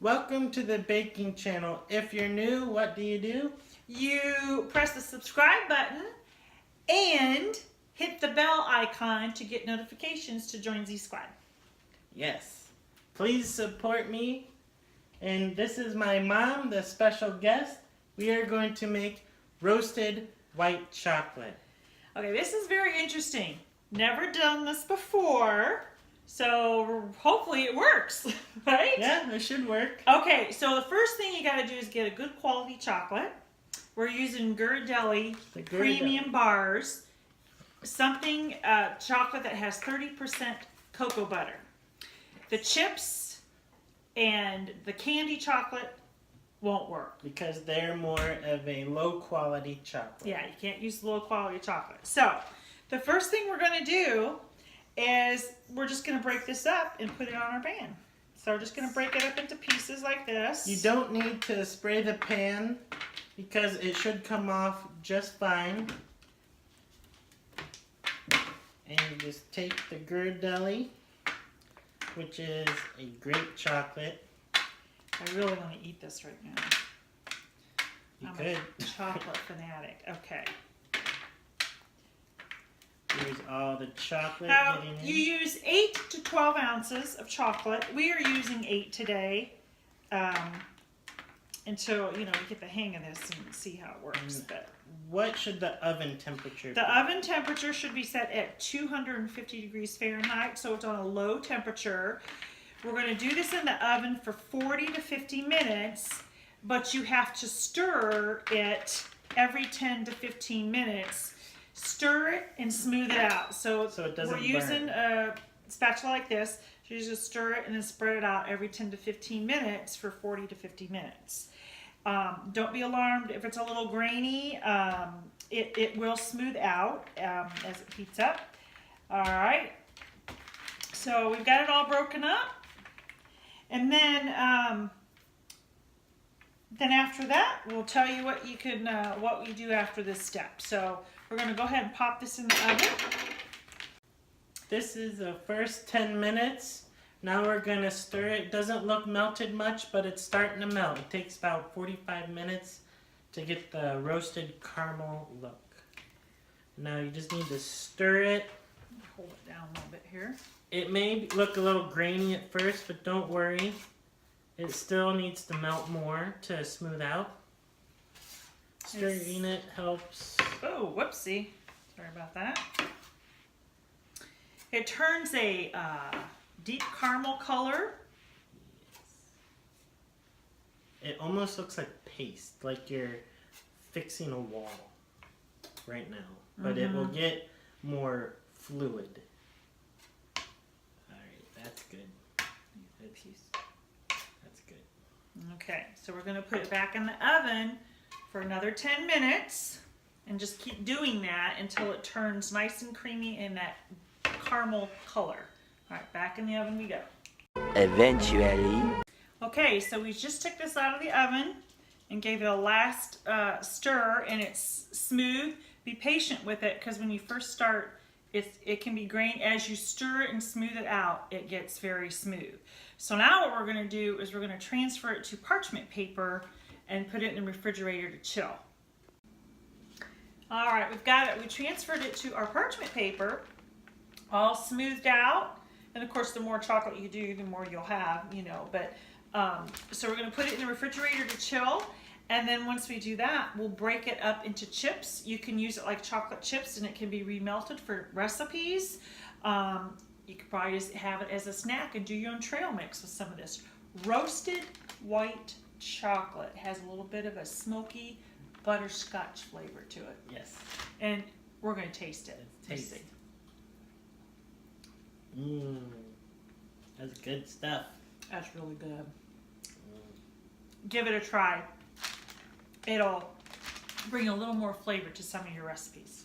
Welcome to the baking channel. If you're new, what do? You press the subscribe button and hit the bell icon to get notifications to join Z Squad. Yes. Please support me. And this is my mom, the special guest. We are going to make roasted white chocolate. Okay, this is very interesting. Never done this before, so hopefully it works, right? Yeah, it should work. Okay, so the first thing you gotta do is get a good quality chocolate. We're using Ghirardelli premium bars. Something, chocolate that has 30% cocoa butter. The chips and the candy chocolate won't work. Because they're more of a low quality chocolate. Yeah, you can't use low quality chocolate. So, the first thing we're gonna do is we're just gonna break this up and put it on our pan. So we're just gonna break it up into pieces like this. You don't need to spray the pan because it should come off just fine. And you just take the Ghirardelli, which is a great chocolate. I really want to eat this right now. I'm could. a chocolate fanatic. Okay. Here's all the chocolate Now, getting in. you use 8 to 12 ounces of chocolate. We are using 8 today. Until, you get the hang of this and see how it works. But what should the oven temperature be? the oven temperature should be set at 250 degrees Fahrenheit, so it's on a low temperature. We're going to do this in the oven for 40 to 50 minutes, but you have to stir it every 10 to 15 minutes. Stir it and smooth it out. So it doesn't we're using a spatula like this. So you just stir it and then spread it out every 10 to 15 minutes for 40 to 50 minutes. Don't be alarmed if it's a little grainy. It will smooth out as it heats up. All right. So we've got it all broken up. And then after that, we'll tell you what you can, what we do after this step. So we're going to go ahead and pop this in the oven. This is the first 10 minutes. Now we're going to stir it. It doesn't look melted much, but it's starting to melt. It takes about 45 minutes to get the roasted caramel look. Now you just need to stir it. Hold it down a little bit here. It may look a little grainy at first, but don't worry. It still needs to melt more to smooth out. Stirring it helps. Oh, whoopsie. Sorry about that. It turns a deep caramel color. It almost looks like paste, like you're fixing a wall right now. But it will get more fluid. Alright, that's good. That's good. Okay, so we're going to put it back in the oven for another 10 minutes and just keep doing that until it turns nice and creamy in that caramel color. All right, back in the oven we go. Eventually. Okay, so we just took this out of the oven and gave it a last stir, and it's smooth. Be patient with it because when you first start, it can be grainy. As you stir it and smooth it out, it gets very smooth. So now what we're going to do is we're going to transfer it to parchment paper and put it in the refrigerator to chill. All right, we've got it. We transferred it to our parchment paper, all smoothed out. And of course, the more chocolate you do, the more you'll have, But so we're going to put it in the refrigerator to chill. And then once we do that, we'll break it up into chips. You can use it like chocolate chips, and it can be remelted for recipes. You could probably just have it as a snack and do your own trail mix with some of this. Roasted white chocolate has a little bit of a smoky butterscotch flavor to it. Yes. And we're going to taste it. Taste it. Mmm. That's good stuff. That's really good. Give it a try. It'll bring a little more flavor to some of your recipes.